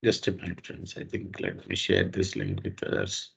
Just a minute, friends. I think let me share this link with others.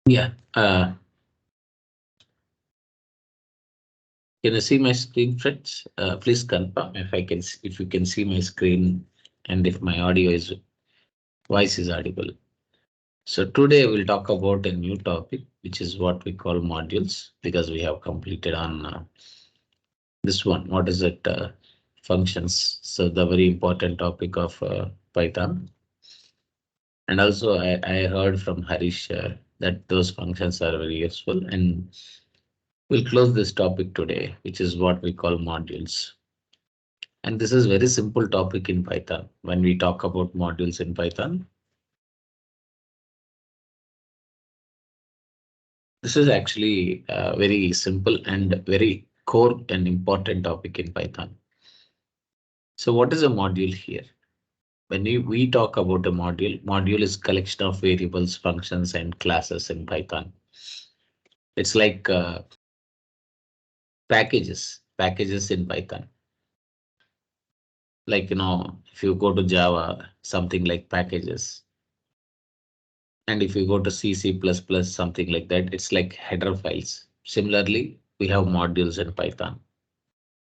Yeah. Can you see my screen, friends? Please confirm if I can, if you can see my screen, and if my audio is voice is audible. So today we'll talk about a new topic, which is what we call modules, because we have completed on this one. What is it? Functions. So the very important topic of Python. And also I heard from Harish that those functions are very useful, and we'll close this topic today, which is what we call modules. And this is very simple topic in Python. When we talk about modules in Python, this is actually very simple and very core and important topic in Python. So what is a module here? When we talk about a module is collection of variables, functions, and classes in Python. It's like packages in Python. Like, if you go to Java, something like packages. And if you go to C, C++, something like that, it's like header files. Similarly, we have modules in Python.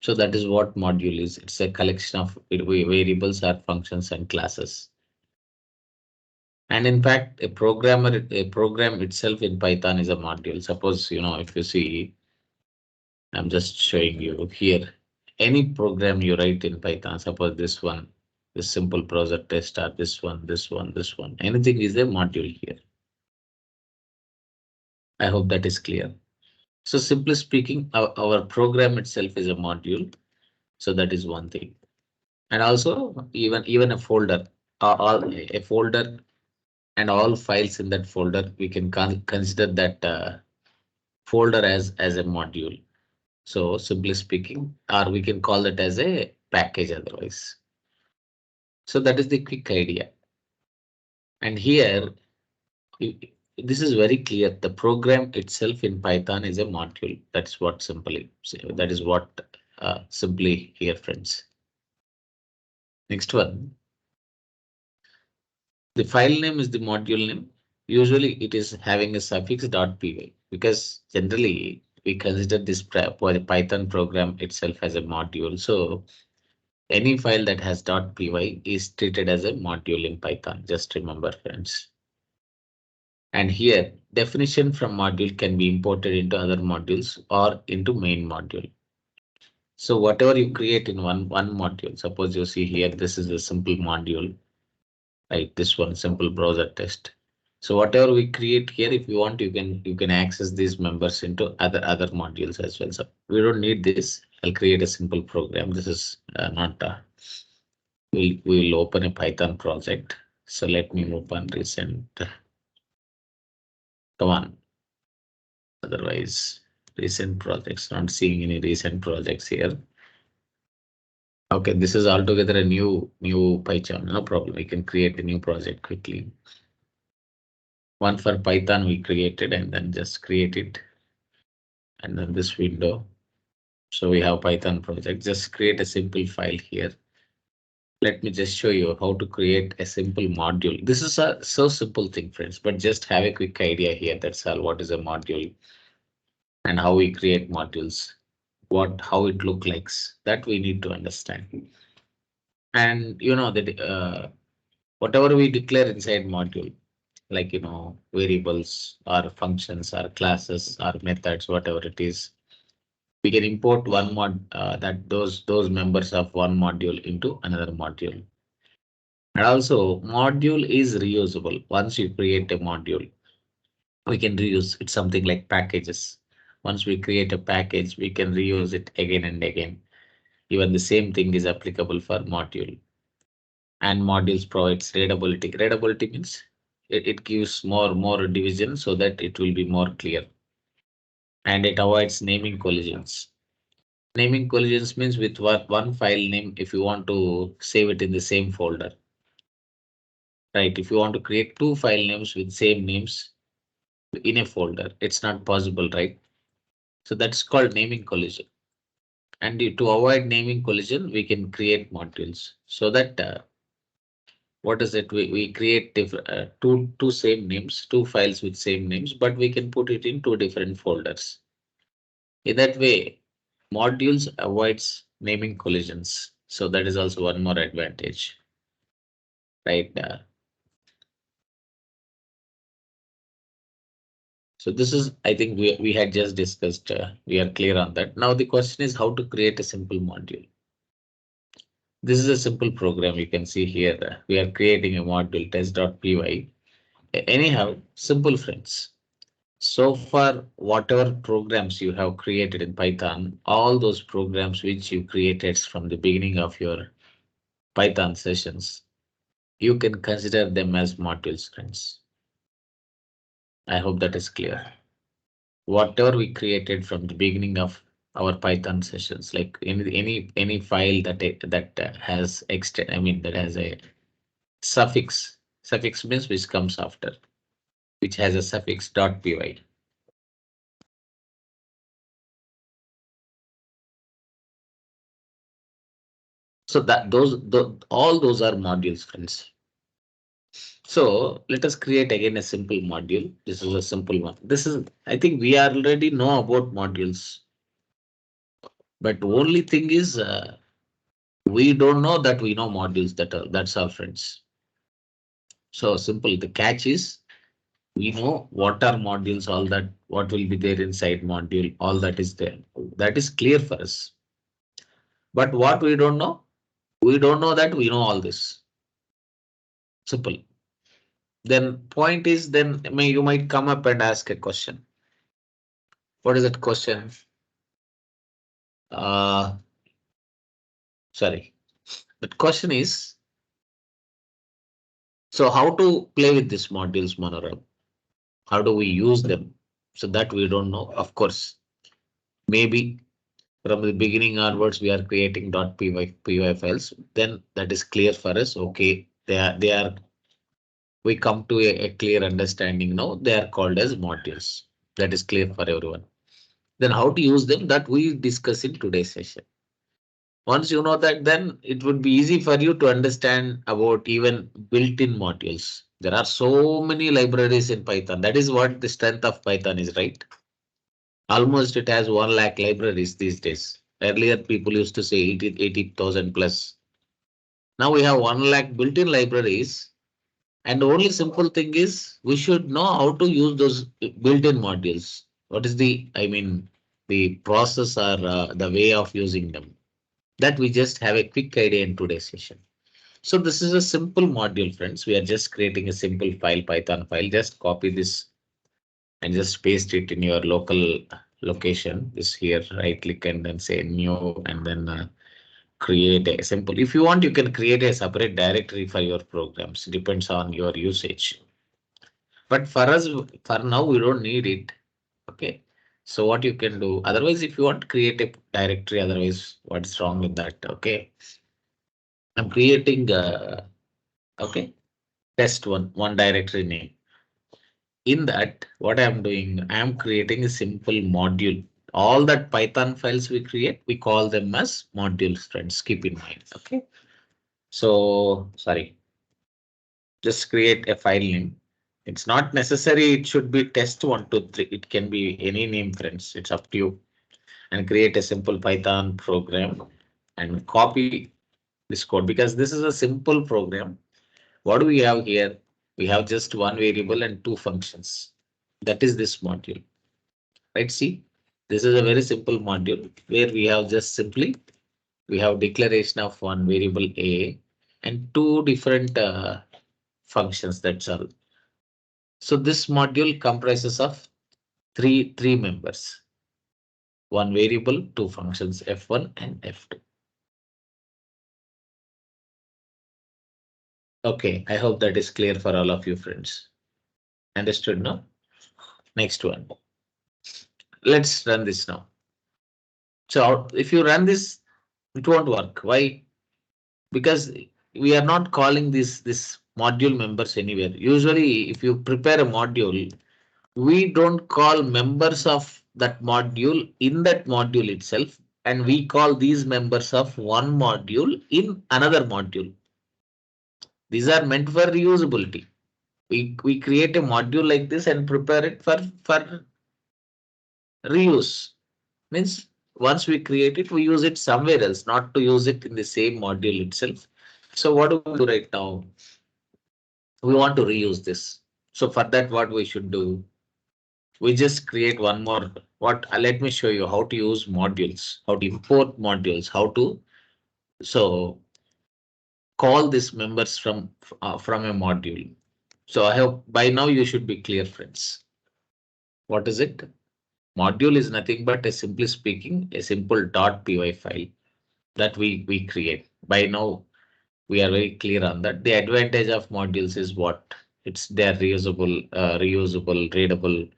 So that is what module is. It's a collection of variables or functions and classes. And in fact, a program itself in Python is a module. Suppose, if you see, I'm just showing you here, any program you write in Python, suppose this simple browser test, or this one, anything is a module here. I hope that is clear. So simply speaking, our program itself is a module. So that is one thing. And also even a folder, a folder and all files in that folder, we can consider that folder as a module. So simply speaking, or we can call it as a package otherwise. So that is the quick idea. And here, this is very clear. The program itself in Python is a module. That's what that is what simply here, friends. Next one. The file name is the module name. Usually it is having a suffix .py, because generally we consider this Python program itself as a module. So any file that has .py is treated as a module in Python. Just remember, friends. And here, definition from module can be imported into other modules or into main module. So whatever you create in one module, suppose you see here, this is a simple module, like this one, simple browser test. So whatever we create here, if you want, you can access these members into other modules as well. So we don't need this. I'll create a simple program. This is not. We'll open a Python project. So let me open recent. Come on. Otherwise, recent projects. Not seeing any recent projects here. Okay, this is altogether a new PyCharm. No problem. We can create a new project quickly. One for Python we created, and then just create it. And then this window. So we have Python project. Just create a simple file here. Let me just show you how to create a simple module. This is a so simple thing, friends, but just have a quick idea here. That's all. What is a module and how we create modules? How it look like? That we need to understand. And that whatever we declare inside module, like variables or functions or classes or methods, whatever it is, we can import one that those members of one module into another module. And also module is reusable. Once you create a module, We can reuse it, something like packages. Once we create a package, we can reuse it again and again. Even the same thing is applicable for module. And modules provides readability. Readability means it gives more division so that it will be more clear. And it avoids naming collisions. Naming collisions means with one file name, if you want to save it in the same folder, right? If you want to create two file names with same names in a folder, it's not possible, right? So that's called naming collision. And to avoid naming collision, we can create modules so that what is it? We create different two same names, two files with same names, but we can put it in two different folders. In that way, modules avoids naming collisions. So that is also one more advantage, right? So this is, I think we had just discussed, we are clear on that. Now the question is how to create a simple module. This is a simple program you can see here. We are creating a module test.py. Anyhow, simple friends. So far, whatever programs you have created in Python, all those programs which you created from the beginning of your Python sessions, you can consider them as modules, friends. I hope that is clear. Whatever we created from the beginning of our Python sessions, like any file that has extend, I mean that has a suffix. Suffix means which comes after, which has a suffix .py. So that all those are modules, friends. So let us create again a simple module. This is a simple one. This is, I think we already know about modules, but only thing is we don't know that we know modules. That's all, friends. So simple. The catch is we know what are modules, all that, what will be there inside module, all that is there. That is clear for us. But what we don't know that we know all this. Simple. Then point is then you might come up and ask a question. What is that question? Uh, Sorry. The question is, so how to play with these modules, Manoram? How do we use them? So that we don't know. Of course, maybe from the beginning onwards, we are creating .py files. Then that is clear for us. Okay, they are. We come to a clear understanding now. They are called as modules. That is clear for everyone. Then how to use them? That we discuss in today's session. Once you know that, then it would be easy for you to understand about even built-in modules. There are so many libraries in Python. That is what the strength of Python is, right? Almost it has 1 lakh libraries these days. Earlier, people used to say 80,000 plus. Now we have 1 lakh built-in libraries. And the only simple thing is we should know how to use those built-in modules. What is the process or the way of using them? That we just have a quick idea in today's session. So this is a simple module, friends. We are just creating a simple file, Python file. Just copy this and just paste it in your local location. This here, right click and then say new and then create a simple. If you want, you can create a separate directory for your programs. Depends on your usage. But for us, for now, we don't need it. Okay. So what you can do, otherwise, if you want to create a directory, otherwise, what's wrong with that? Okay. I'm creating okay, test one directory name. In that, what I'm doing, I'm creating a simple module. All that Python files we create, we call them as modules, friends. Keep in mind. Okay. So sorry, just create a file name. It's not necessary. It should be test123. It can be any name, friends. It's up to you. And create a simple Python program and copy this code because this is a simple program. What do we have here? We have just one variable and two functions. That is this module. Right? See, this is a very simple module where we have just simply we have declaration of one variable A and two different functions. That's all. So this module comprises of three members, one variable, two functions f1 and f2. Okay, I hope that is clear for all of you friends. Understood, no? Next one. Let's run this now. So if you run this, it won't work. Why? Because we are not calling this module members anywhere. Usually, if you prepare a module, we don't call members of that module in that module itself, and we call these members of one module in another module. These are meant for reusability. We create a module like this and prepare it for reuse. Means once we create it, we use it somewhere else, not to use it in the same module itself. So what do we do right now? We want to reuse this. So for that, what we should do? We just create one more. Let me show you how to use modules, how to import modules, how to so call these members from a module. So I hope by now you should be clear, friends. What is it? Module is nothing but a simply speaking a simple .py file that we create. By now we are very clear on that. The advantage of modules is what? They're reusable, readable.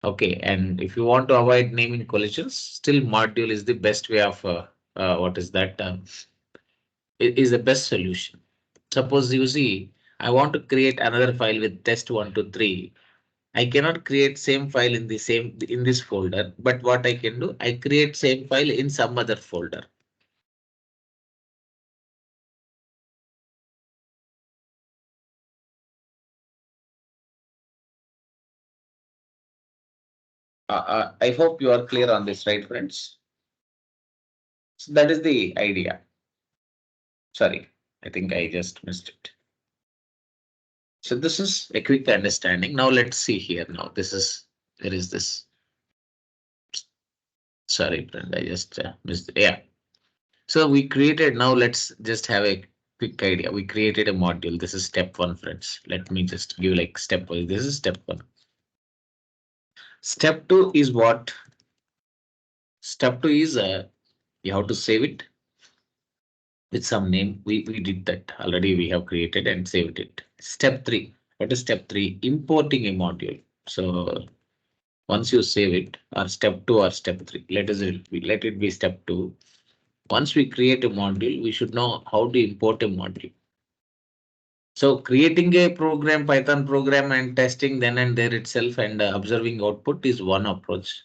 Okay, and if you want to avoid naming collisions, still module is the best way of what is that? It is the best solution. Suppose you see, I want to create another file with test1 to 3. I cannot create same file in this folder, but what I can do, I create same file in some other folder. I hope you are clear on this, right, friends? So that is the idea. Sorry, I think I just missed it. So this is a quick understanding. Now let's see here. Now there is this. Sorry, friend, I just missed it. Yeah. So we created. Now let's just have a quick idea. We created a module. This is step 1, friends. Let me just give like step 1. This is step 1. Step 2 is what? Step 2 is you have to save it with some name. We did that already. We have created and saved it. Step 3. What is step 3? Importing a module. So once you save it, or step 2 or step 3, let it be step 2. Once we create a module, we should know how to import a module. So creating a program, Python program and testing then and there itself and observing output is one approach.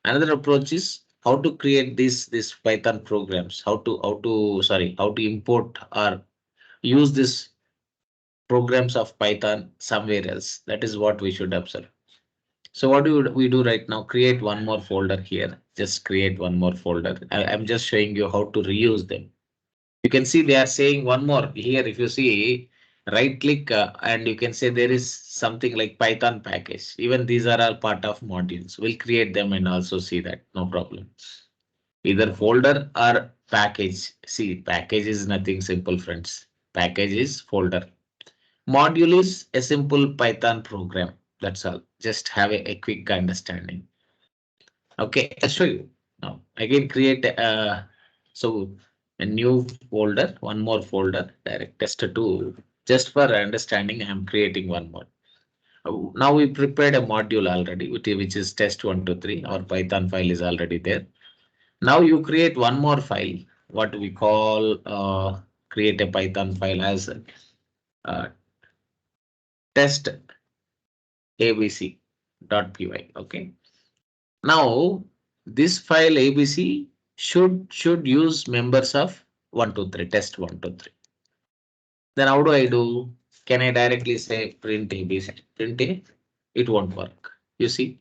Another approach is how to create these Python programs, how to import or use this programs of Python somewhere else. That is what we should observe. So what do we do right now? Create one more folder here. Just create one more folder. I'm just showing you how to reuse them. You can see they are saying one more here. If you see, right click and you can say there is something like Python package. Even these are all part of modules. We'll create them and also see that. No problem. Either folder or package. See, package is nothing simple, friends. Package is folder. Module is a simple Python program. That's all. Just have a quick understanding. Okay, I'll show you. Now, again, create so a new folder, one more folder, direct test2. Just for understanding, I'm creating one more. Now we prepared a module already, which is test1 to 3. Our Python file is already there. Now you create one more file, what we call create a Python file as test abc.py. Okay. Now this file abc should use members of 1 2 3 test1 to 3. Then how do I do? Can I directly say print abc? Print a? It won't work. You see,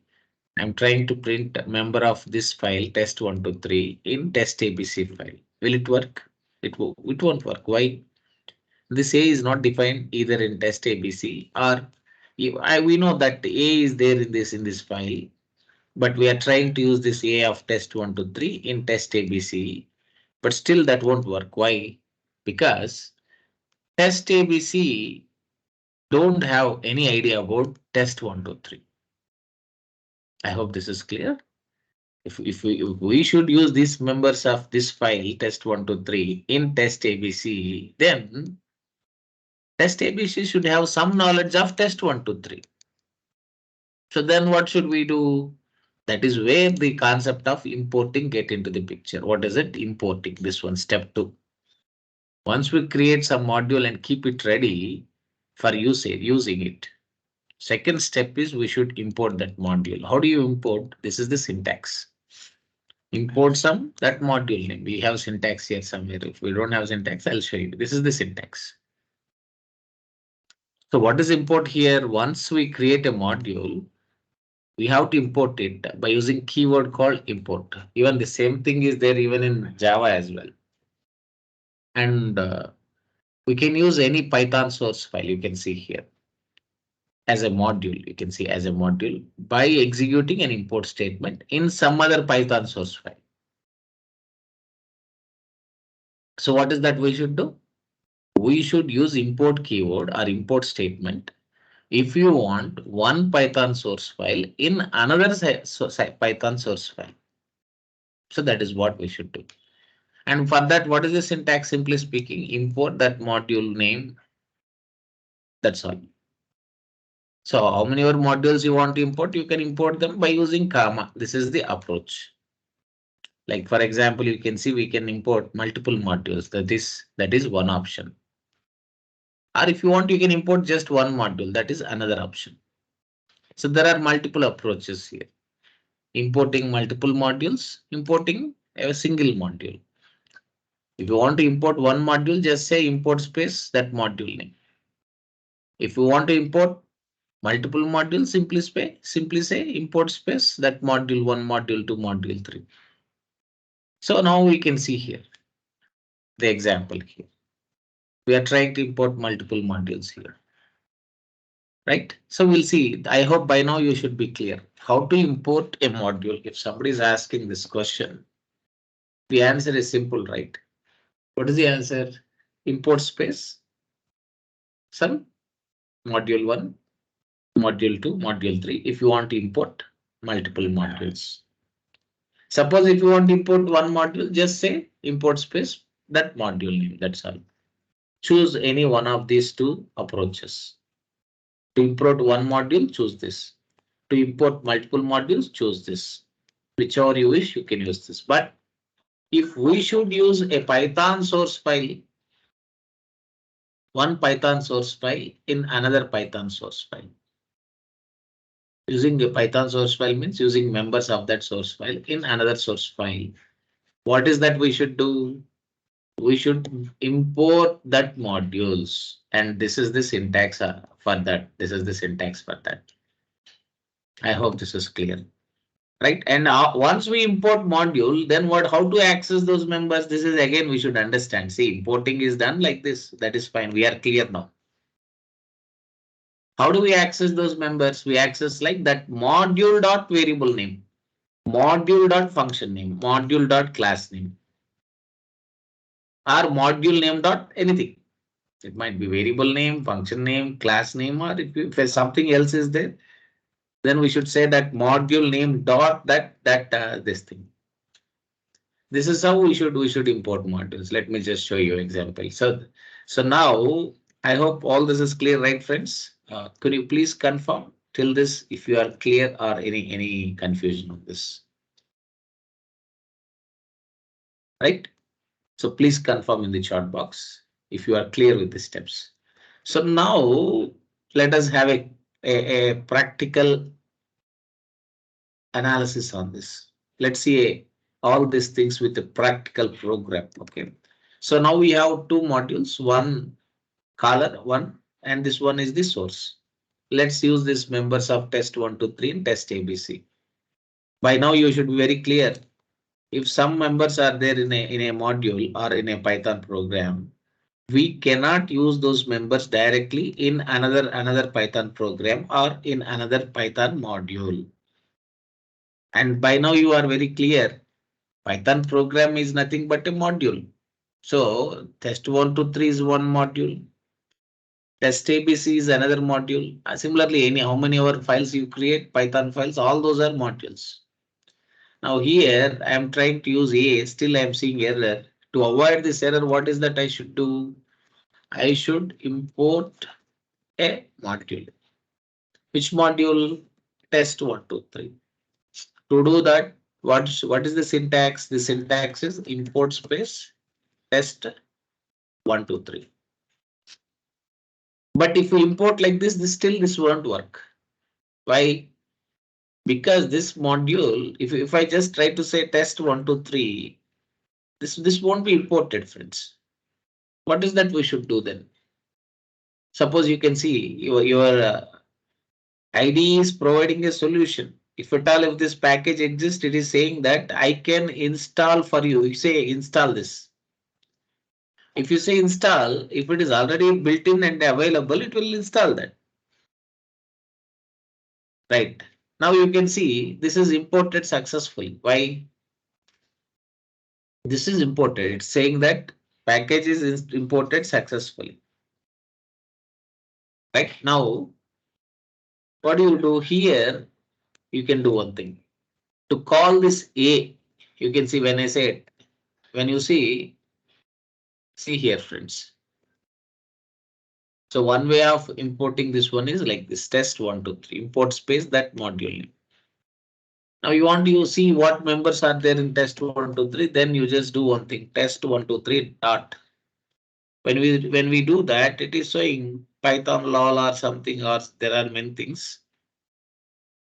I'm trying to print a member of this file test1 to 3 in test abc file. Will it work? It won't work. Why? This A is not defined either in test ABC or we know that A is there in this file, but we are trying to use this A of test1 to 3 in test ABC, but still that won't work. Why? Because test ABC don't have any idea about test123. I hope this is clear. If we should use these members of this file test123 in test ABC, then test ABC should have some knowledge of test123. So then what should we do? That is where the concept of importing get into the picture. What is it? Importing. This one, step 2. Once we create some module and keep it ready for using it. Second step is we should import that module. How do you import? This is the syntax. Import that module name. We have syntax here somewhere. If we don't have syntax, I'll show you. This is the syntax. So what is import here? Once we create a module, we have to import it by using keyword called import. Even the same thing is there even in Java as well. And we can use any Python source file you can see here as a module. You can see as a module by executing an import statement in some other Python source file. So what is that we should do? We should use import keyword or import statement if you want one Python source file in another Python source file. So that is what we should do. And for that, what is the syntax? Simply speaking, import that module name. That's all. So how many more modules you want to import? You can import them by using comma. This is the approach. Like for example, you can see we can import multiple modules. That is one option. Or if you want, you can import just one module. That is another option. So there are multiple approaches here. Importing multiple modules, importing a single module. If you want to import one module, just say import space that module name. If you want to import multiple modules, simply say import space that module 1, module 2, module 3. So now we can see here the example here. We are trying to import multiple modules here. Right? So we'll see. I hope by now you should be clear how to import a module. If somebody is asking this question, the answer is simple, right? What is the answer? Import space. Some module 1, module 2, module 3. If you want to import multiple modules. Suppose if you want to import one module, just say import space that module name. That's all. Choose any one of these two approaches. To import one module, choose this. To import multiple modules, choose this. Whichever you wish, you can use this. But if we should use a Python source file, one Python source file in another Python source file. Using a Python source file means using members of that source file in another source file. What is that we should do? We should import that modules, and this is the syntax for that. This is the syntax for that. I hope this is clear. Right, and once we import module, then what? How to access those members? This is again we should understand. See, importing is done like this. That is fine. We are clear now. How do we access those members? We access like that module dot variable name, module dot function name, module dot class name, or module name dot anything. It might be variable name, function name, class name, or if something else is there, then we should say that module name dot this thing. This is how we should import modules. Let me just show you example. So now I hope all this is clear, right, friends? Could you please confirm till this if you are clear or any confusion on this? Right? So please confirm in the chat box if you are clear with the steps. So now let us have a practical analysis on this. Let's see all these things with a practical program. Okay. So now we have two modules, one caller one, and this one is the source. Let's use these members of test 1, 2, 3 and test ABC. By now you should be very clear. If some members are there in a module or in a Python program, we cannot use those members directly in another Python program or in another Python module. And by now you are very clear. Python program is nothing but a module. So test 1, 2, 3 is one module. Test ABC is another module. Similarly, how many other files you create, Python files, all those are modules. Now here I am trying to use A, still I am seeing error. To avoid this error, what is that I should do? I should import a module. Which module? Test 1, 2, 3. To do that, what is the syntax? The syntax is import space test 1, 2, 3. But if we import like this this won't work. Why? Because this module, if I just try to say test 1, 2, 3, this won't be imported, friends. What is that we should do then? Suppose you can see your IDE is providing a solution. If at all, if this package exists, it is saying that I can install for you. You say install this. If you say install, if it is already built in and available, it will install that. Right. Now you can see this is imported successfully. Why? This is imported. It's saying that package is imported successfully. Right now, what do you do here? You can do one thing. To call this A, you can see when I say, when you see here, friends. So one way of importing this one is like this test 1, 2, 3 import space that module. Now you want to see what members are there in test 1, 2, 3. Then you just do one thing, test 1, 2, 3 dot. When we do that, it is showing Python lol or something, or there are many things.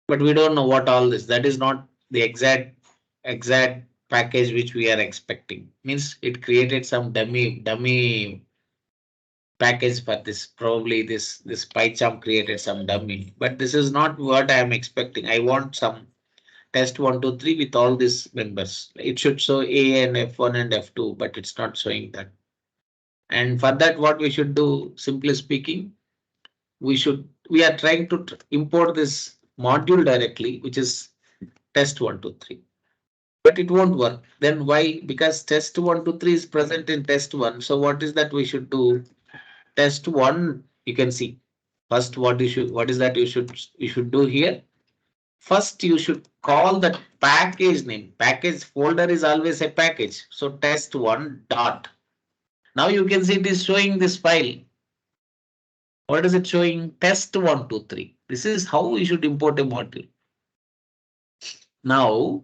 But we don't know what all this. That is not the exact package which we are expecting. Means it created some dummy package for this. Probably this PyCharm created some dummy, but this is not what I am expecting. I want some test 1, 2, 3 with all these members. It should show A and F1 and F2, but it's not showing that. And for that, what we should do, simply speaking, we are trying to import this module directly, which is test 1, 2, 3. But it won't work. Then why? Because test 1, 2, 3 is present in test 1. So what is that we should do? Test 1, you can see. First, what is that you should do here? First, you should call that package name. Package folder is always a package. So test 1 dot. Now you can see it is showing this file. What is it showing? Test 1, 2, 3. This is how we should import a module. Now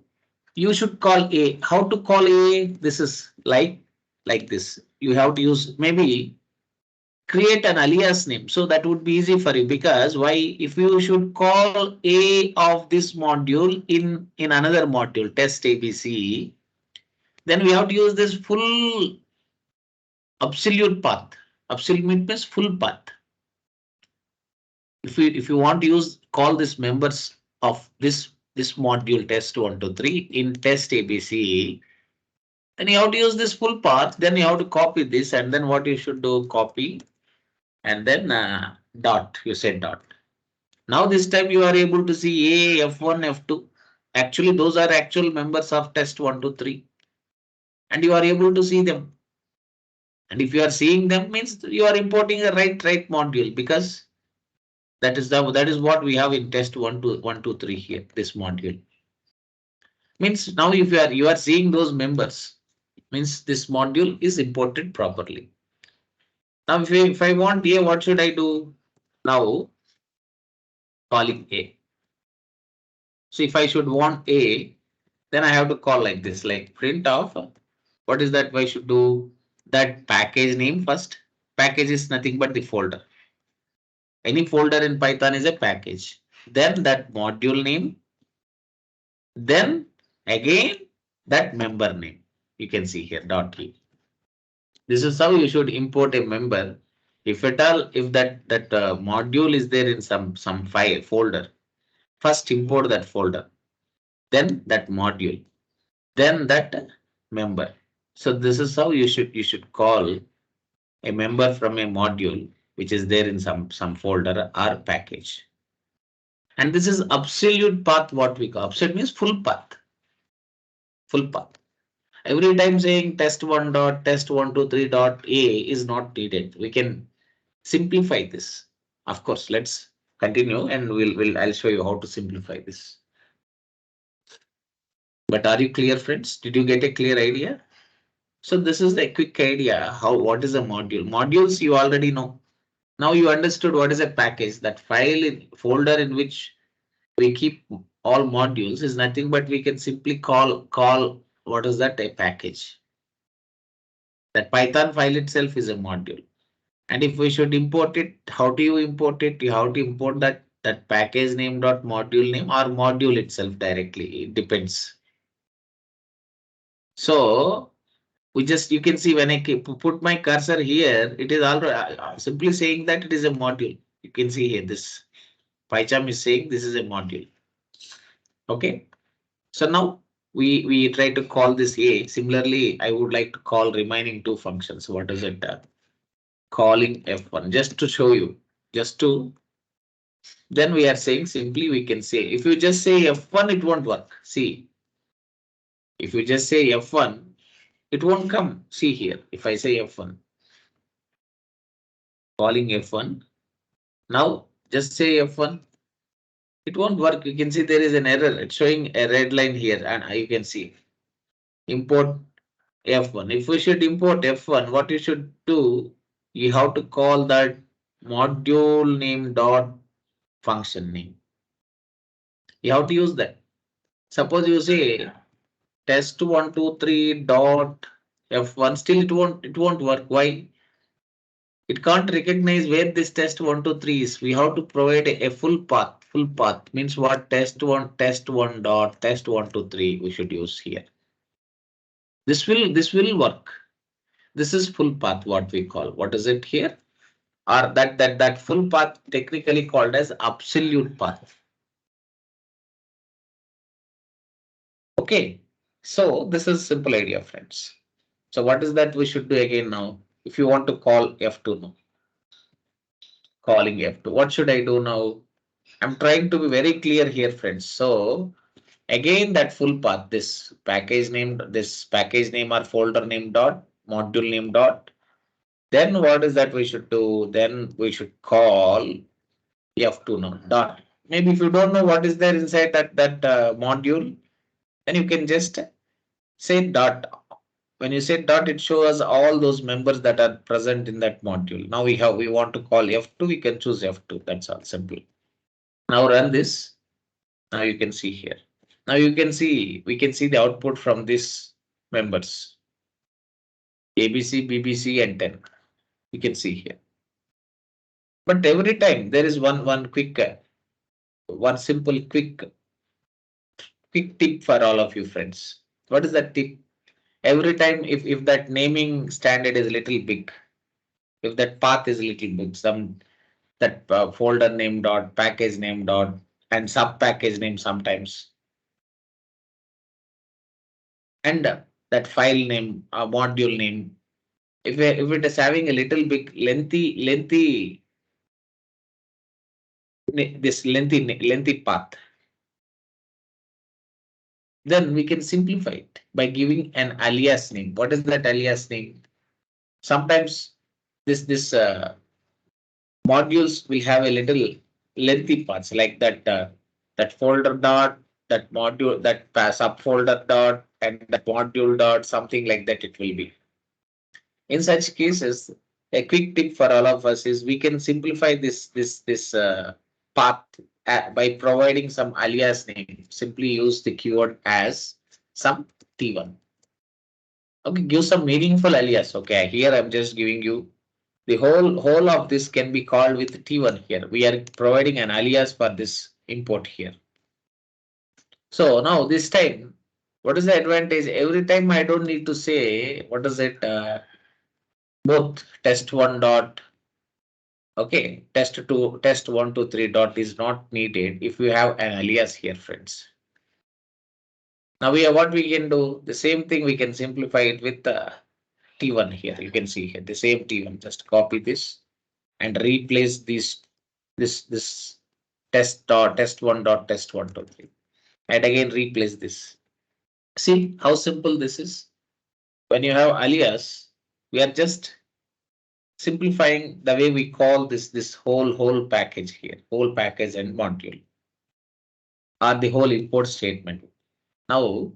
you should call A. How to call A? This is like this. You have to use, maybe create an alias name. So that would be easy for you, because why? If you should call A of this module in another module, test ABC, then we have to use this full absolute path. Absolute means full path. If you want to use call this members of this module test 1, 2, 3 in test ABC, then you have to use this full path. Then you have to copy this, and then what you should do, copy and then dot. You said dot. Now this time you are able to see A, F1, F2. Actually, those are actual members of test 1, 2, 3, and you are able to see them. And if you are seeing them, means you are importing a right module, because that is what we have in test 1, 2, 3 here. This module means now if you are seeing those members, means this module is imported properly. Now if I want A, what should I do? Now calling A. So if I should want A, then I have to call like this, like print of what is that I should do? That package name first. Package is nothing but the folder. Any folder in Python is a package. Then that module name. Then again that member name. You can see here .key. This is how you should import a member. If at all, if that module is there in some file folder, first import that folder, then that module, then that member. So this is how you should call a member from a module which is there in some folder or package. And this is absolute path. What we call absolute means full path. Full path. Every time saying test 1 dot test 1, 2, 3 dot A is not needed. We can simplify this. Of course, let's continue and I'll show you how to simplify this. But are you clear, friends? Did you get a clear idea? So this is the quick idea what is a module. Modules you already know. Now you understood what is a package. That folder in which we keep all modules is nothing but we can simply call what is that, a package. That Python file itself is a module. And if we should import it, how do you import it? You have to import that package name dot module name or module itself directly. It depends. So you can see when I put my cursor here, it is already simply saying that it is a module. You can see here this PyCharm is saying this is a module. Okay. So now we try to call this A. Similarly, I would like to call remaining two functions. What is it? Calling F1 just to show you, then we are saying simply we can say if you just say F1, it won't work. See, if you just say F1, it won't come. See here, if I say F1, calling F1, now just say F1, it won't work. You can see there is an error. It's showing a red line here, and you can see import F1. If we should import F1, what you should do, you have to call that module name dot function name. You have to use that. Suppose you say test123 dot F1, still it won't work. Why? It can't recognize where this test123 is. We have to provide a full path. Full path means what? Test1 dot test123 we should use here. This will work. This is full path, what we call. What is it here? Or that full path technically called as absolute path. Okay, so this is simple idea, friends. So what is that we should do again now? If you want to call F2 now, calling F2, what should I do now? I'm trying to be very clear here, friends. So again, that full path, this package name or folder name dot module name dot. Then what is that we should do? Then we should call F2 now dot. Maybe if you don't know what is there inside that module, then you can just say dot. When you say dot, it shows all those members that are present in that module. Now we want to call F2, we can choose F2. That's all, simple. Now run this. Now you can see here. Now we can see the output from these members. ABC, BBC, and 10. You can see here. But every time there is one quick, one simple quick tip for all of you friends. What is that tip? Every time if that naming standard is little big, if that path is little big, that folder name dot package name dot and sub package name sometimes, and that file name module name, if it is having a little big lengthy this lengthy path, then we can simplify it by giving an alias name. What is that alias name? Sometimes this modules will have a little lengthy paths like that folder dot, that module, that subfolder dot, and that module dot, something like that it will be. In such cases, a quick tip for all of us is we can simplify this path by providing some alias name. Simply use the keyword as some T1. Okay, give some meaningful alias. Okay, here I'm just giving you the whole of this can be called with T1 here. We are providing an alias for this import here. So now this time, what is the advantage? Every time I don't need to say what is it, both test1 dot, okay, test2 test123 dot is not needed if you have an alias here, friends. Now what we can do, the same thing we can simplify it with T1 here. You can see here the same T1. Just copy this and replace this test1 dot test123 and again replace this. See how simple this is. When you have alias, we are just simplifying the way we call this whole package here, whole package and module, or the whole import statement. Now,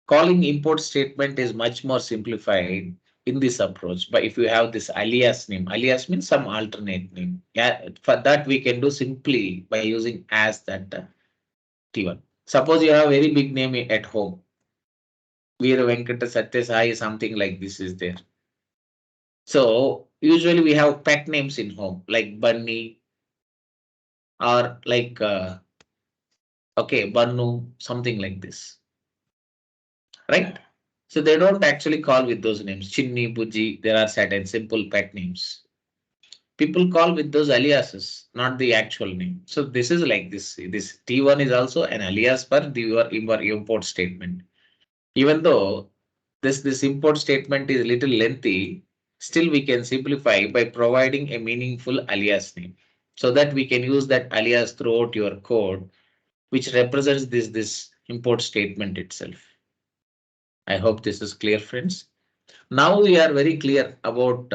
calling import statement is much more simplified in this approach. But if you have this alias name, alias means some alternate name. Yeah, for that we can do simply by using as that T1. Suppose you have a very big name at home. Veera Venkata Satya Sai, something like this is there. So usually we have pet names in home like Bunny or like okay, Bannu, something like this, right? So they don't actually call with those names. Chinni, Buji, there are certain simple pet names. People call with those aliases, not the actual name. So this is like this. This T1 is also an alias for your import statement. Even though this import statement is little lengthy, still we can simplify by providing a meaningful alias name so that we can use that alias throughout your code, which represents this import statement itself. I hope this is clear, friends. Now we are very clear about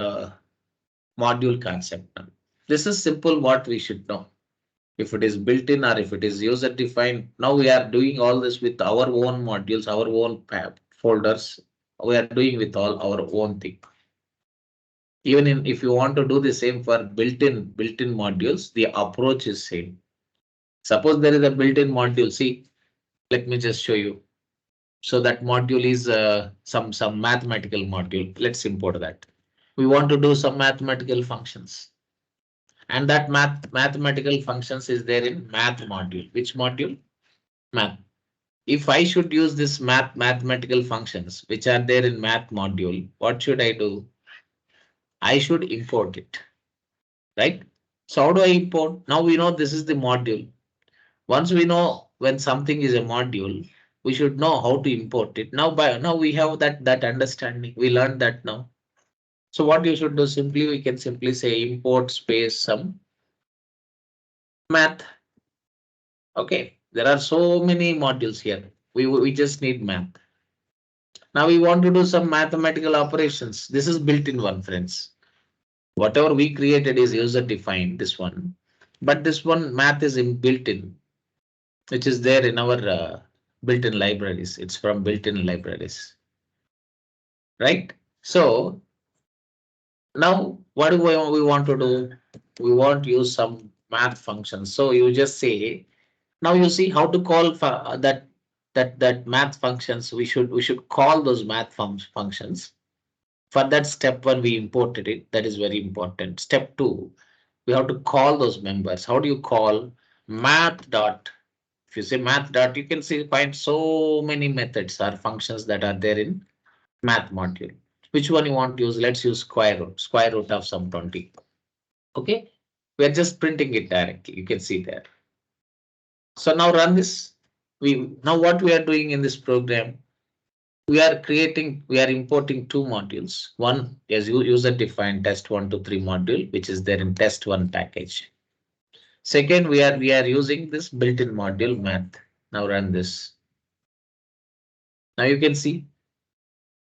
module concept. Now, this is simple what we should know. If it is built in or if it is user defined, now we are doing all this with our own modules, our own folders. We are doing with all our own thing. Even if you want to do the same for built-in modules, the approach is same. Suppose there is a built-in module. See, let me just show you. So that module is some mathematical module. Let's import that. We want to do some mathematical functions. And that mathematical functions is there in math module. Which module? Math. If I should use this mathematical functions which are there in math module, what should I do? I should import it, right? So how do I import? Now we know this is the module. Once we know when something is a module, we should know how to import it. Now we have that understanding. We learned that now. So what you should do simply, we can simply say import space some math. Okay, there are so many modules here. We just need math. Now we want to do some mathematical operations. This is built-in one, friends. Whatever we created is user defined, this one. But this one math is built-in, which is there in our built-in libraries. It's from built-in libraries, right? So now what do we want to do? We want to use some math functions. So you just say, now you see how to call for that math functions. We should call those math functions. For that step one, we imported it. That is very important. Step two, we have to call those members. How do you call math dot? If you say math dot, you can see find so many methods or functions that are there in math module. Which one you want to use? Let's use square root of some 20. Okay, we are just printing it directly. You can see there. So now run this. Now what we are doing in this program, we are importing two modules. One is user defined test 1 to 3 module, which is there in test 1 package. Second, we are using this built-in module math. Now run this. Now you can see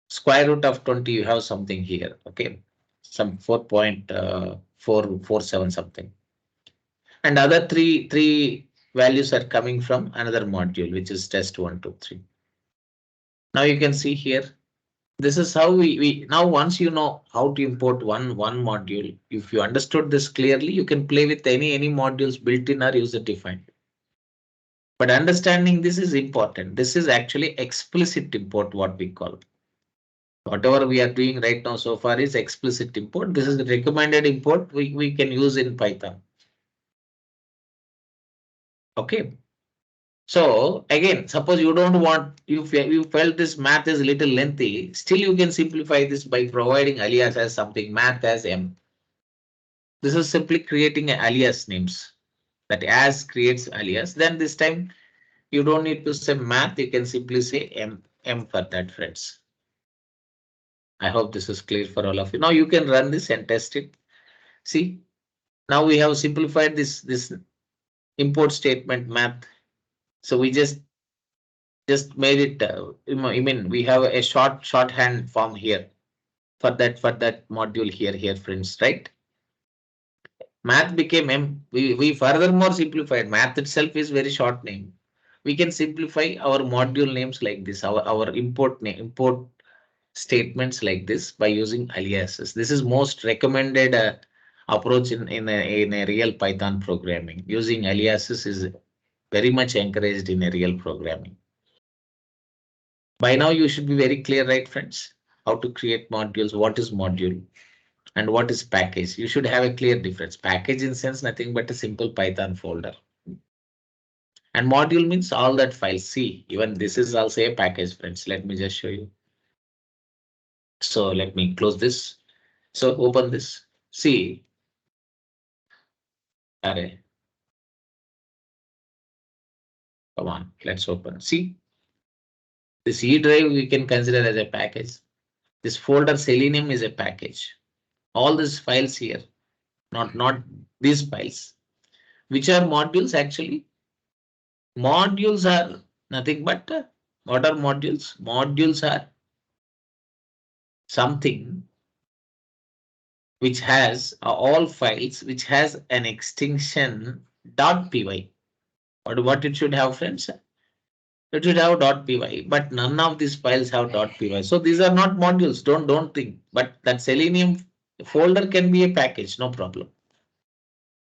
square root of 20, you have something here. Okay, some 4.447 something. And other three values are coming from another module, which is test 1, 2, 3. Now you can see here. This is how we now once you know how to import one module, if you understood this clearly, you can play with any modules built in or user defined. But understanding this is important. This is actually explicit import, what we call. Whatever we are doing right now so far is explicit import. This is the recommended import we can use in Python. Okay. So again, suppose you don't want, you felt this math is a little lengthy, still you can simplify this by providing alias as something math as M. This is simply creating an alias names that as creates alias. Then this time you don't need to say math. You can simply say M for that, friends. I hope this is clear for all of you. Now you can run this and test it. See, now we have simplified this import statement math. So we just made it. I mean, we have a shorthand form here. for that module here friends, right? Math became M. We furthermore simplified. Math itself is very short name. We can simplify our module names like this, our import statements like this by using aliases. This is most recommended approach in a real Python programming. Using aliases is very much encouraged in a real programming. By now you should be very clear, right friends? How to create modules, what is module and what is package. You should have a clear difference. Package in sense nothing but a simple Python folder. And module means all that files. See, even this is also a package friends. Let me just show you. So let me close this. So open this. See, array. Come on, let's open. See, this E drive we can consider as a package. This folder Selenium is a package. All these files here, not these files, which are modules actually. Modules are nothing but what are modules? Modules are something which has all files which has an extension .py. What it should have, friends? It should have .py, but none of these files have .py. So these are not modules. Don't think. But that Selenium folder can be a package, no problem.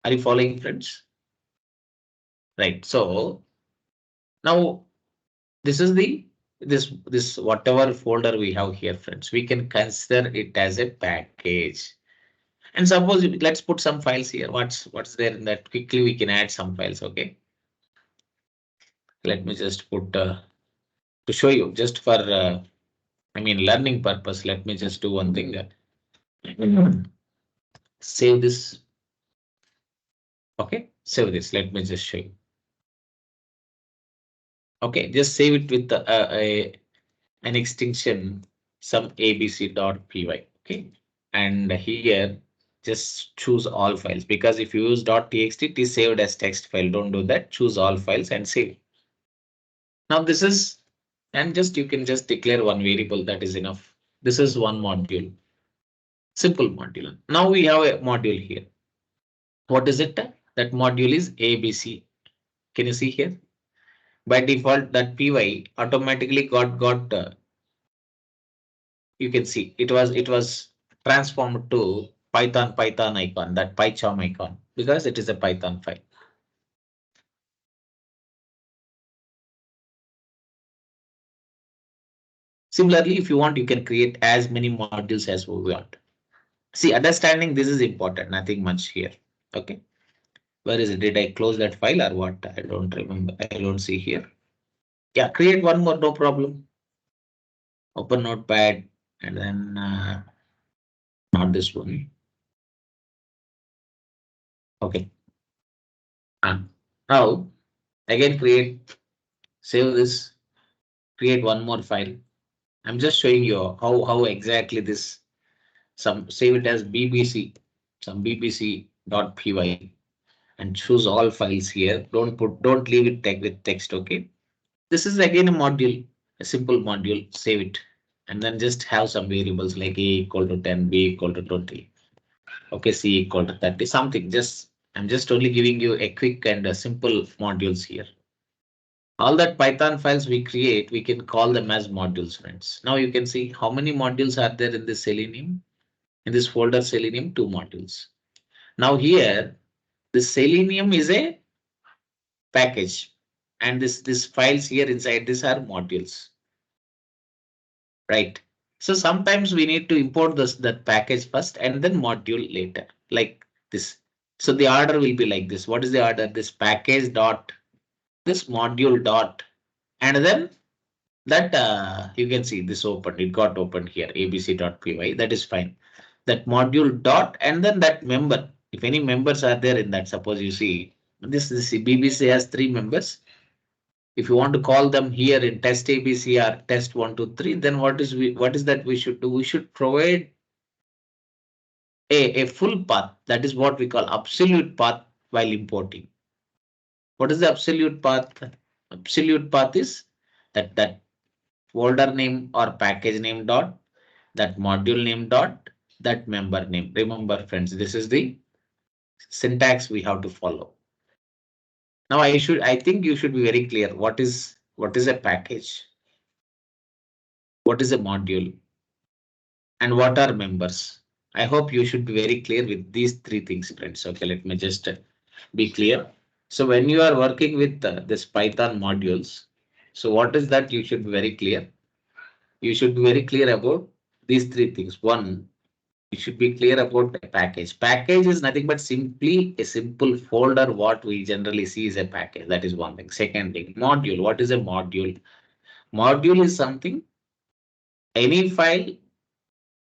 Are you following, friends? Right. So now this is this whatever folder we have here, friends. We can consider it as a package. And suppose let's put some files here. What's there in that? Quickly we can add some files. Okay. Let me just put to show you just for I mean learning purpose. Let me just do one thing. Save this. Okay, save this. Let me just show you. Okay, just save it with an extension some abc.py. Okay, and here just choose all files, because if you use .txt it is saved as text file. Don't do that. Choose all files and save. Now this is, and just you can just declare one variable, that is enough. This is one module, simple module. Now we have a module here. What is it? That module is ABC. Can you see here? By default, that py automatically got you can see it was transformed to Python icon, that PyCharm icon, because it is a Python file. Similarly, if you want, you can create as many modules as we want. See, understanding this is important, nothing much here. Okay, where is it? Did I close that file or what? I don't remember. I don't see here. Yeah, create one more, no problem. Open Notepad and then not this one. Okay. Now again save this, create one more file. I'm just showing you how exactly this, some save it as BBC, some bbc.py, and choose all files here. Don't leave it with text. Okay. This is again a module, a simple module. Save it and then just have some variables like a equal to 10, b equal to 20. Okay, c equal to 30, something. I'm just only giving you a quick and a simple modules here. All that Python files we create, we can call them as modules, friends. Now you can see how many modules are there in this Selenium. In this folder Selenium, 2 modules. Now here, this Selenium is a package, and this files here inside this are modules, right? So sometimes we need to import that package first and then module later, like this. So the order will be like this. What is the order? This package dot, this module dot, and then that you can see this opened. It got opened here, abc.py. That is fine. That module dot, and then that member. If any members are there in that, suppose you see this BBC has 3 members. If you want to call them here in test ABC or test 1, 2, 3, then what is that we should do? We should provide a full path. That is what we call absolute path while importing. What is the absolute path? Absolute path is that folder name or package name dot, that module name dot that member name. Remember, friends, this is the syntax we have to follow. Now I think you should be very clear. What is a package? What is a module? And what are members? I hope you should be very clear with these three things, friends. Okay, let me just be clear. So when you are working with this Python modules, so what is that you should be very clear? You should be very clear about these three things. One, you should be clear about the package. Package is nothing but simply a simple folder. What we generally see is a package. That is one thing. Second thing, module. What is a module? Module is something, any file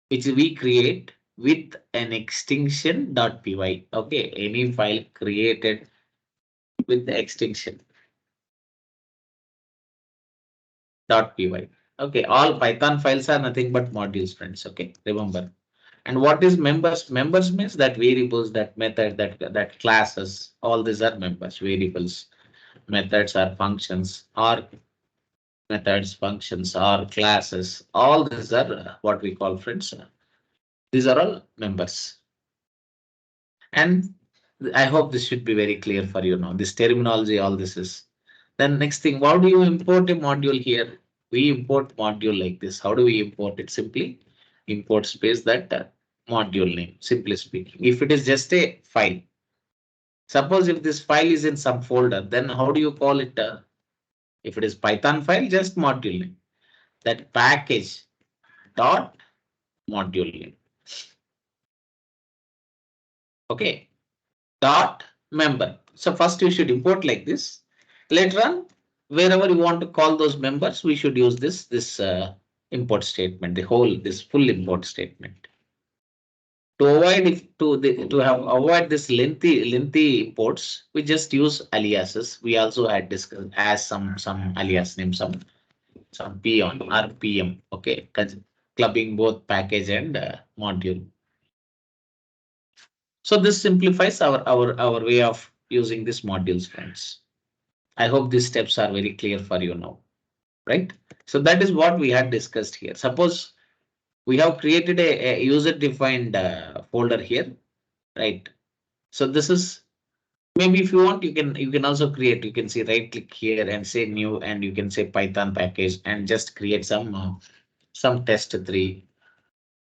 which we create with an extension.py. Okay, any file created with the extension .py. Okay, all Python files are nothing but modules, friends. Okay, remember. And what is members? Members means that variables, that method, that classes, all these are members, variables, methods or functions, or methods, functions, or classes. All these are what we call, friends. These are all members. And I hope this should be very clear for you now. This terminology, all this is. Then next thing, how do you import a module here? We import module like this. How do we import it? Simply import space that module name, simply speaking. If it is just a file, suppose if this file is in some folder, then how do you call it? If it is Python file, just module name. That package dot module name. Okay. Dot member. So first you should import like this. Later on, wherever you want to call those members, we should use this import statement, this full import statement. To avoid avoid this lengthy imports, we just use aliases. We also had discussed as some alias name, some peon or PM. Okay, clubbing both package and module. So this simplifies our way of using these modules, friends. I hope these steps are very clear for you now, right? So that is what we had discussed here. Suppose we have created a user-defined folder here, right? So this is, maybe if you want, you can also create. You can say right click here and say new, and you can say Python package and just create some test3.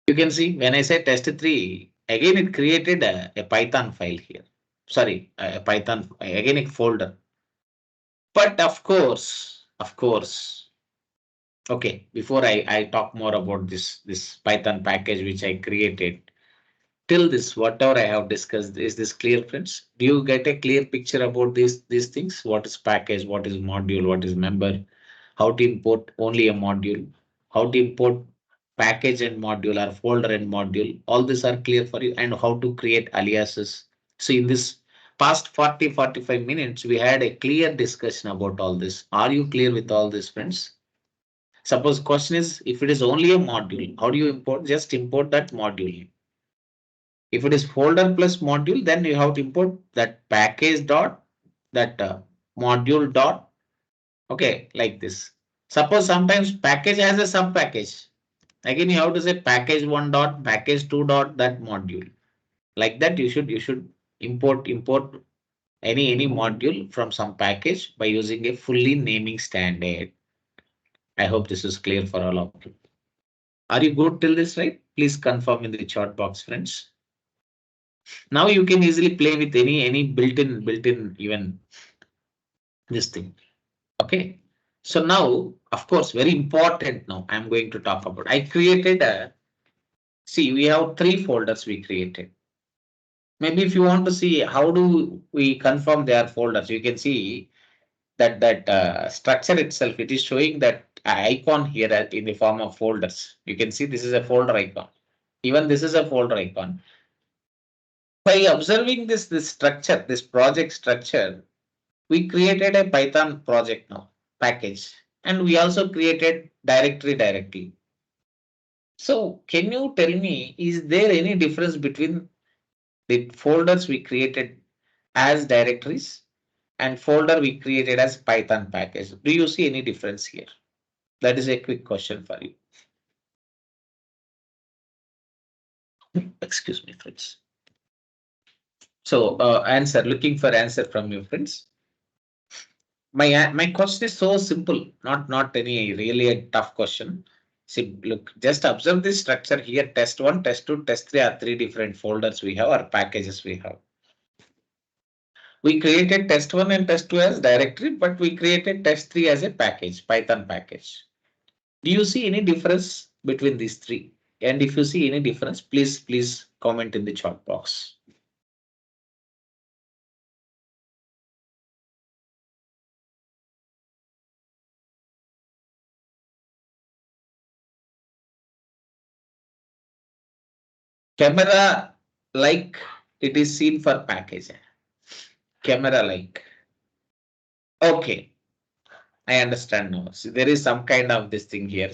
You can see when I say test3, again it created a Python file here. Sorry, a Python again a folder. But of course, okay, before I talk more about this Python package which I created, till this, whatever I have discussed, is this clear, friends? Do you get a clear picture about these things? What is package, what is module, what is member, how to import only a module, how to import package and module or folder and module, all these are clear for you, and how to create aliases. So in this past 40-45 minutes, we had a clear discussion about all this. Are you clear with all this, friends? Suppose question is, if it is only a module, how do you import? Just import that module. If it is folder plus module, then you have to import that package dot that module dot. Okay, like this. Suppose sometimes package has a sub package. Again, you have to say package one dot, package two dot that module. Like that, you should import any module from some package by using a fully naming standard. I hope this is clear for all of you. Are you good till this, right? Please confirm in the chat box, friends. Now you can easily play with any built-in even this thing. Okay. So now, of course, very important now I'm going to talk about. I created see, we have three folders we created. Maybe if you want to see how do we confirm their folders, you can see that structure itself, it is showing that icon here in the form of folders. You can see this is a folder icon. Even this is a folder icon. By observing this structure, this project structure, we created a Python project now, package, and we also created directory directly. So can you tell me, is there any difference between the folders we created as directories and folder we created as Python package? Do you see any difference here? That is a quick question for you. Excuse me, friends. So looking for answer from you, friends. My question is so simple, not any really a tough question. See, look, just observe this structure here. Test one, test two, test three are three different folders we have or packages we have. We created test one and test two as directory, but we created test three as a package, Python package. Do you see any difference between these three? And if you see any difference, please comment in the chat box. Camera like it is seen for package. Camera like. Okay, I understand now. So there is some kind of this thing here.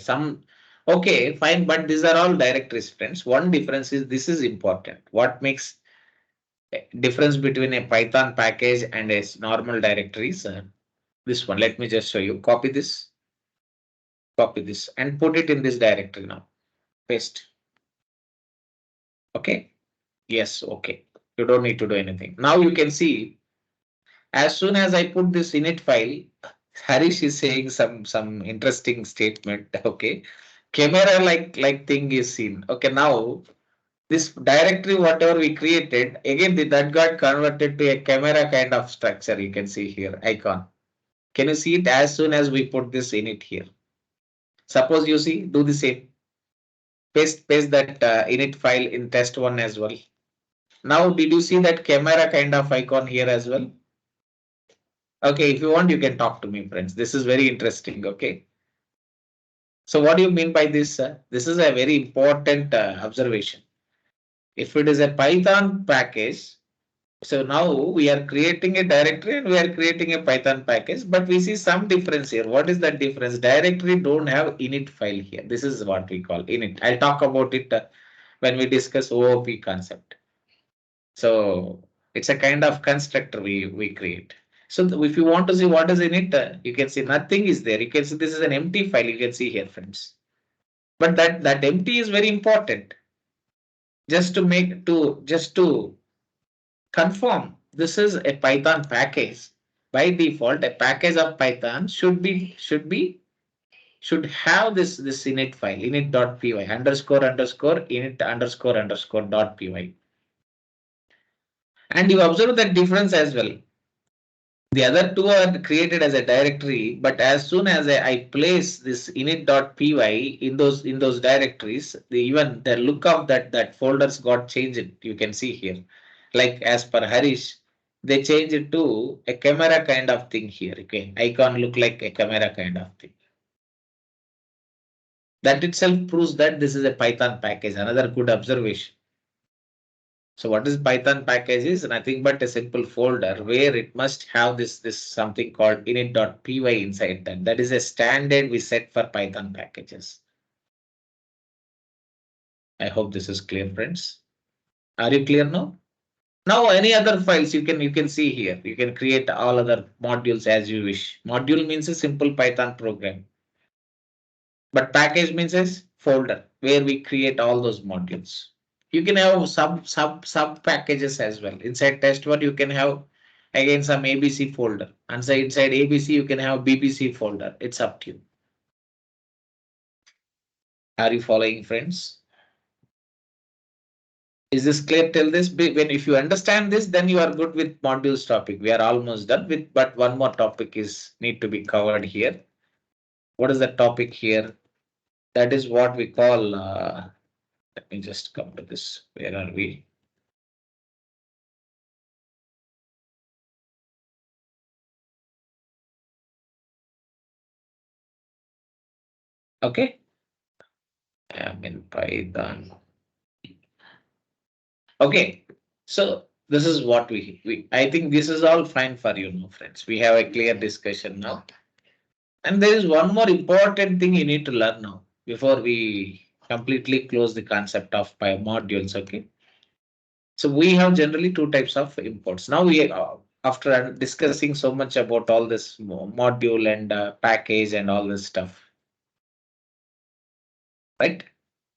Okay, fine, but these are all directories, friends. One difference is this is important. What makes difference between a Python package and a normal directories? This one. Let me just show you. Copy this, and put it in this directory now. Paste. Okay. Yes. Okay. You don't need to do anything. Now you can see as soon as I put this init file, Harish is saying some interesting statement. Okay, camera like thing is seen. Okay, now this directory whatever we created again that got converted to a camera kind of structure. You can see here icon. Can you see it as soon as we put this init here? Suppose you see, do the same. Paste that init file in test one as well. Now did you see that camera kind of icon here as well? Okay, if you want, you can talk to me, friends. This is very interesting. Okay. So what do you mean by this? This is a very important observation. If it is a Python package, so now we are creating a directory and we are creating a Python package, but we see some difference here. What is that difference? Directory don't have init file here. This is what we call init. I'll talk about it when we discuss OOP concept. So it's a kind of constructor we create. So if you want to see what is in it, you can see nothing is there. You can see this is an empty file. You can see here, friends. But that empty is very important. Just to confirm, this is a Python package. By default, a package of Python should have this init file, init.py underscore init dot py. And you observe that difference as well. The other two are created as a directory, but as soon as I place this init.py in those directories, even the look of that folders got changed. You can see here, like as per Harish, they change it to a camera kind of thing here. Okay, icon look like a camera kind of thing. That itself proves that this is a Python package. Another good observation. So what is Python package is nothing but a simple folder where it must have this something called init.py inside that. That is a standard we set for Python packages. I hope this is clear, friends. Are you clear now? Now any other files you can see here. You can create all other modules as you wish. Module means a simple Python program. But package means a folder where we create all those modules. You can have sub packages as well. Inside test one, you can have again some ABC folder. And so inside ABC, you can have BBC folder. It's up to you. Are you following, friends? Is this clear till this? When if you understand this, then you are good with modules topic. We are almost done with, but one more topic is need to be covered here. What is the topic here? That is what we call. Let me just come to this. Where are we? Okay. I'm in Python. Okay. So this is what we I think this is all fine for you now, friends. We have a clear discussion now. And there is one more important thing you need to learn now before we completely close the concept of modules. Okay. So we have generally two types of imports. Now after discussing so much about all this module and package and all this stuff, right?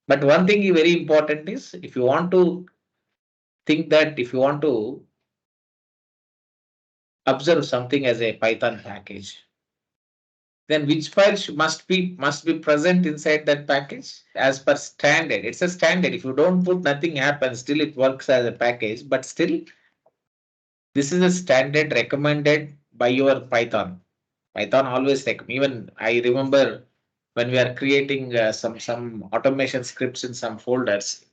But one thing very important is if you want to think that if you want to observe something as a Python package, then which file must be present inside that package as per standard. It's a standard. If you don't put, nothing happens. Still, it works as a package, but still, this is a standard recommended by your Python. Python always even I remember when we are creating some automation scripts in some folders.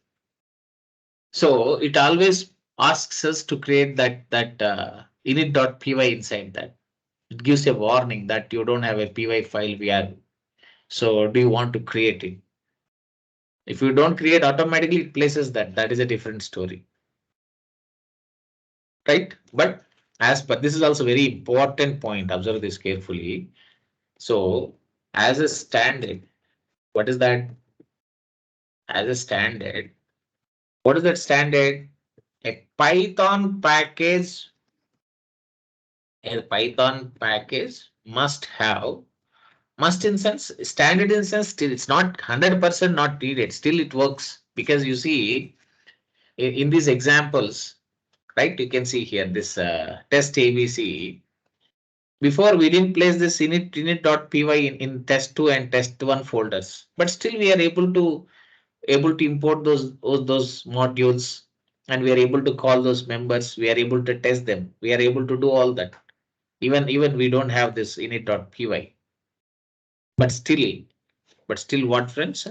So it always asks us to create that init.py inside that. It gives a warning that you don't have a py file we are. So do you want to create it? If you don't create, automatically it places that. That is a different story. Right? But as per this is also very important point. Observe this carefully. So as a standard, what is that? As a standard, what is that standard? A Python package. A Python package must in sense standard in sense still it's not 100% not needed. Still it works because you see in these examples, right? You can see here this test ABC. Before we didn't place this init.py in test2 and test1 folders, but still we are able to import those modules, and we are able to call those members. We are able to test them. We are able to do all that. Even we don't have this init.py, but still what friends?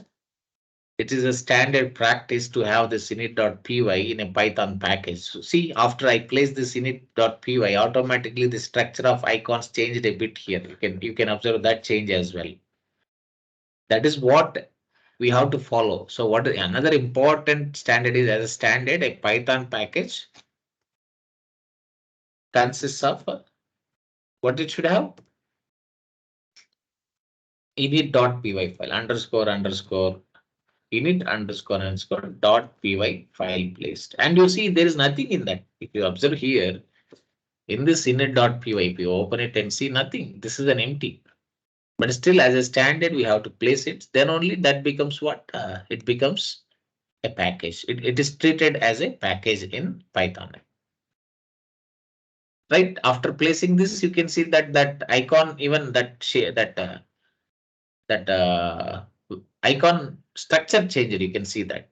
It is a standard practice to have this init.py in a Python package. So see, after I place this init.py, automatically the structure of icons changed a bit here. You can observe that change as well. That is what we have to follow. So what another important standard is, as a standard, a Python package consists of what it should have? Init.py file underscore init dot py file placed. And you see there is nothing in that. If you observe here in this init.py, if you open it and see nothing, this is an empty. But still as a standard, we have to place it. Then only that becomes what? It becomes a package. It is treated as a package in Python. Right after placing this, you can see that icon, even that icon structure changed. You can see that.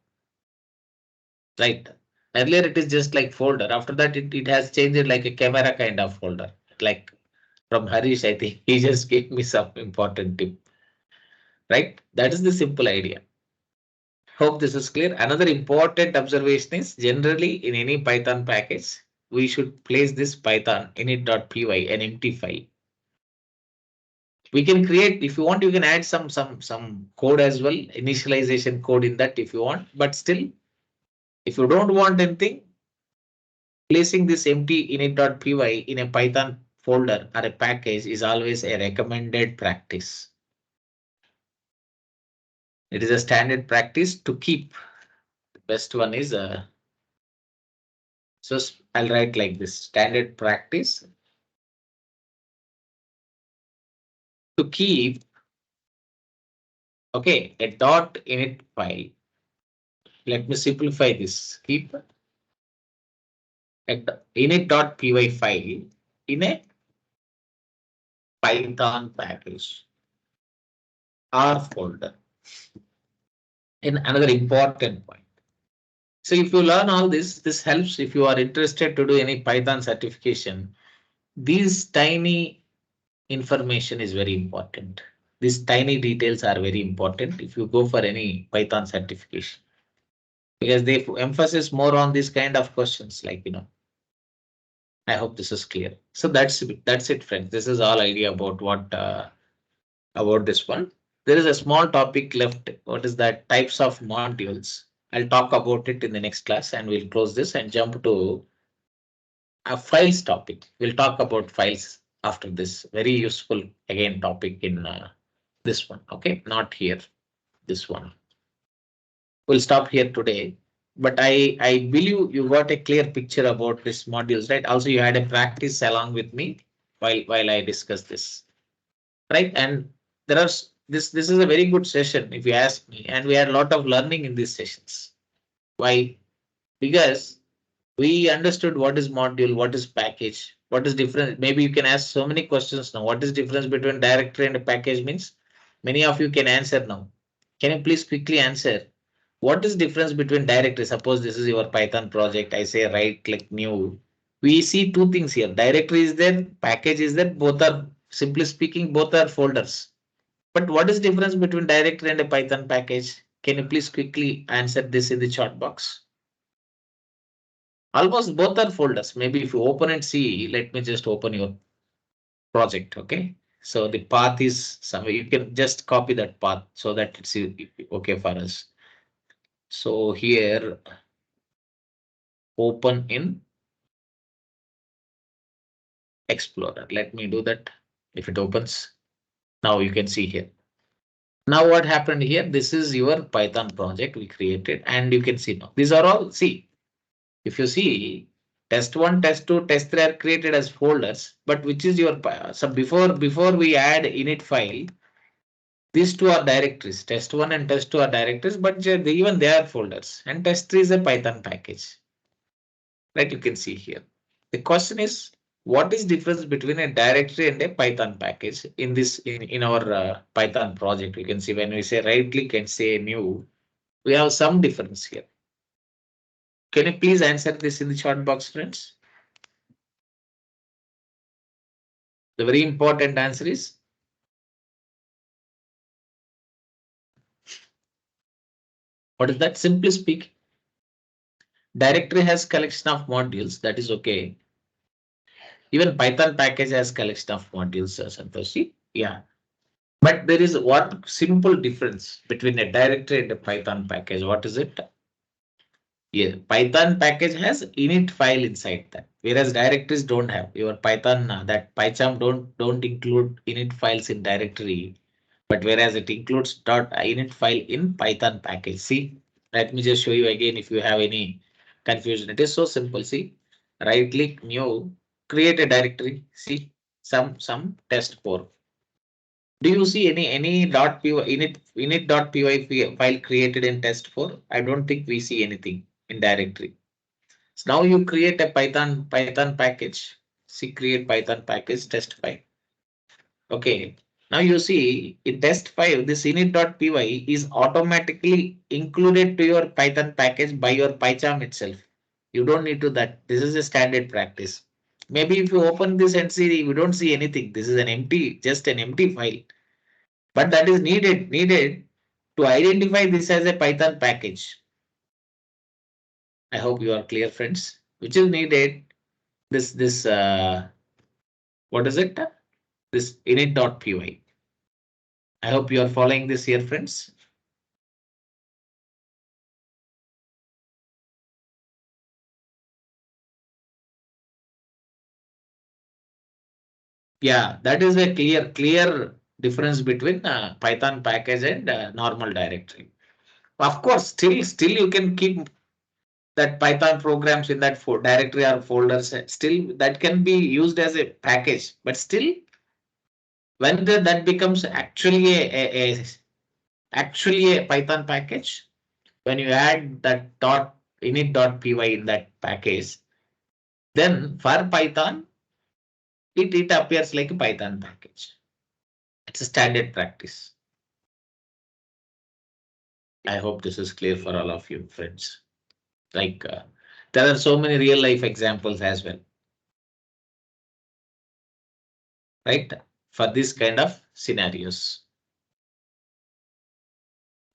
Right. Earlier it is just like folder. After that it has changed like a camera kind of folder. Like from Harish, I think he just gave me some important tip. Right? That is the simple idea. Hope this is clear. Another important observation is generally in any Python package, we should place this Python init.py, an empty file. We can create, if you want, you can add some code as well, initialization code in that if you want, but still, if you don't want anything, placing this empty init.py in a Python folder or a package is always a recommended practice. It is a standard practice to keep. The best one is so I'll write like this: standard practice to keep, okay, a .init file. Let me simplify this. Keep a init.py file in a Python package or folder. In another important point. So if you learn all this, this helps if you are interested to do any Python certification. These tiny information is very important. These tiny details are very important if you go for any Python certification, because they emphasis more on this kind of questions, like, I hope this is clear. So that's it, friends. This is all idea about what about this one. There is a small topic left. What is that? Types of modules. I'll talk about it in the next class, and we'll close this and jump to a files topic. We'll talk about files after this. Very useful again topic in this one. Okay, not here. This one. We'll stop here today. But I believe you got a clear picture about this modules, right? Also, you had a practice along with me while I discuss this, right? And there are this is a very good session if you ask me, and we had a lot of learning in these sessions. Why? Because we understood what is module, what is package, what is different. Maybe you can ask so many questions now. What is difference between directory and a package means? Many of you can answer now. Can you please quickly answer? What is difference between directory? Suppose this is your Python project. I say right click new. We see two things here. Directory is there, package is there. Both are, simply speaking, both are folders. But what is difference between directory and a Python package? Can you please quickly answer this in the chat box? Almost both are folders. Maybe if you open and see, let me just open your project. Okay. So the path is somewhere. You can just copy that path so that it's okay for us. So here, open in Explorer. Let me do that. If it opens, now you can see here. Now what happened here? This is your Python project we created, and you can see now. These are all, see, if you see, test 1, test 2, test 3 are created as folders, but which is your, so before we add init file, these two are directories. Test 1 and test 2 are directories, but even they are folders. And test 3 is a Python package. Right, you can see here. The question is, what is difference between a directory and a Python package in this in our Python project? You can see when we say right click and say new, we have some difference here. Can you please answer this in the chat box, friends? The very important answer is, what is that? Simply speak, directory has collection of modules. That is okay. Even Python package has collection of modules, Santoshi. Yeah. But there is one simple difference between a directory and a Python package. What is it? Yeah, Python package has init file inside that, whereas directories don't have. Your Python that PyCharm don't include init files in directory, but whereas it includes dot init file in Python package. See, let me just show you again if you have any confusion. It is so simple. See, right click new, create a directory. See, some test4. Do you see any .py init.py file created in test4? I don't think we see anything in directory. So now you create a Python package. See, create Python package test file. Okay. Now you see in test file, this init.py is automatically included to your Python package by your PyCharm itself. You don't need to that. This is a standard practice. Maybe if you open this and see, we don't see anything. This is an empty, just an empty file. But that is needed to identify this as a Python package. I hope you are clear, friends. Which is needed. This what is it? This init.py. I hope you are following this here, friends. Yeah, that is a clear difference between Python package and normal directory. Of course, still you can keep that Python programs in that directory or folders. Still, that can be used as a package, but still, when that becomes actually actually a Python package, when you add that init.py in that package, then for Python, it appears like a Python package. It's a standard practice. I hope this is clear for all of you, friends. Like there are so many real life examples as well, right? For this kind of scenarios.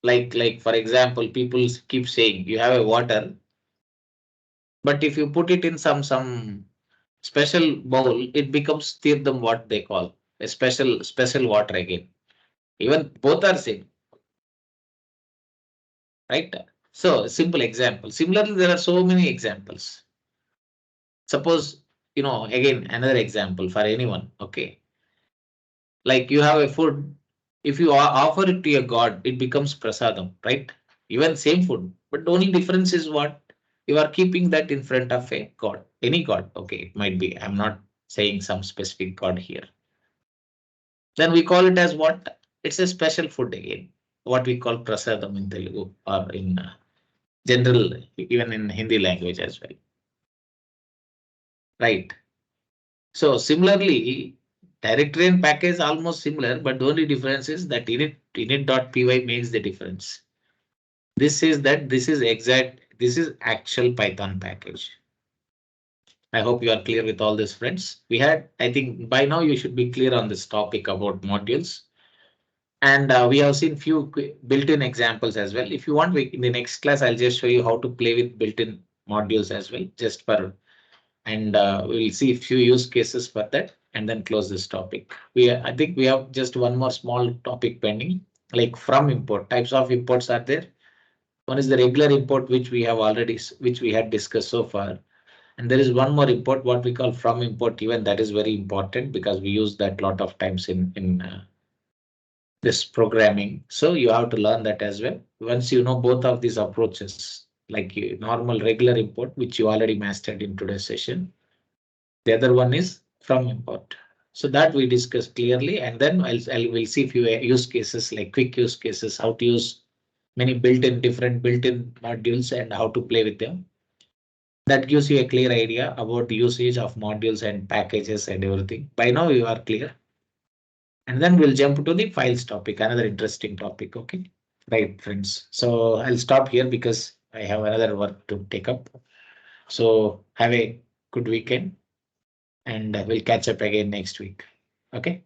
Like for example, people keep saying you have a water, but if you put it in some special bowl, it becomes tirtham, what they call a special water again. Even both are same, right? So simple example. Similarly, there are so many examples. Suppose, again, another example for anyone. Okay. Like you have a food. If you offer it to a god, it becomes prasadam, right? Even same food, but the only difference is what? You are keeping that in front of a god, any god. Okay, it might be. I'm not saying some specific god here. Then we call it as what? it's a special food again, what we call prasadam in Telugu or in general, even in Hindi language as well. Right. So similarly, directory and package almost similar, but the only difference is that init.py makes the difference. This is that this is exact, this is actual Python package. I hope you are clear with all this, friends. We had, I think by now you should be clear on this topic about modules. And we have seen few built-in examples as well. If you want, in the next class, I'll just show you how to play with built-in modules as well, just for, and we'll see a few use cases for that and then close this topic. I think we have just one more small topic pending, like from import. Types of imports are there. One is the regular import, which we have already, which we had discussed so far. And there is one more import, what we call from import. Even that is very important because we use that lot of times in this programming. So you have to learn that as well. Once you know both of these approaches, like normal regular import, which you already mastered in today's session. The other one is from import. So that we discussed clearly, and then we'll see a few use cases, like quick use cases, how to use many different built-in modules and how to play with them. That gives you a clear idea about the usage of modules and packages and everything. By now you are clear. And then we'll jump to the files topic, another interesting topic. Okay, right, friends. So I'll stop here because I have another work to take up. So have a good weekend and we'll catch up again next week. Okay.